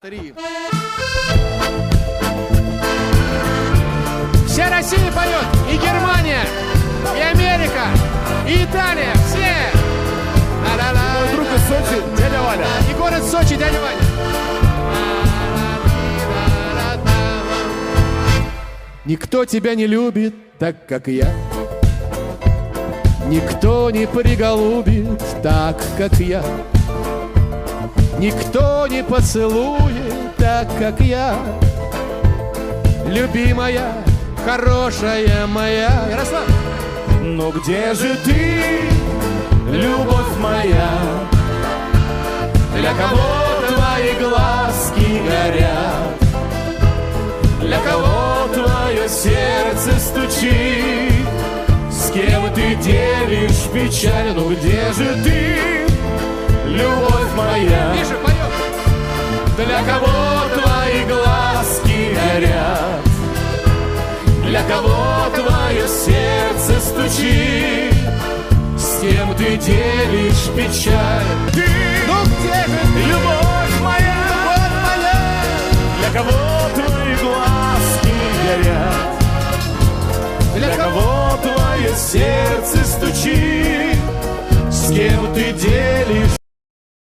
3. Вся Россия поет, и Германия, и Америка, и Италия, все. Мой друг из Сочи, дядя Валя. И город Сочи, дядя Ваня. Никто тебя не любит так, как я. Никто не приголубит так, как я. Никто не поцелует так, как я. Любимая, хорошая моя. Ярослав! Но где же ты, любовь моя? Для кого твои глазки горят? Для кого твое сердце стучит? С кем ты делишь печаль? Ну где же ты, любовь моя? Миша, поем! Для кого твои глазки горят? Для кого твое сердце стучит? С кем ты делишь печаль? Ты, Ну где же ты, любовь моя? любовь моя? Для кого твои глазки горят? Для кого твое сердце стучит? С кем ты делишь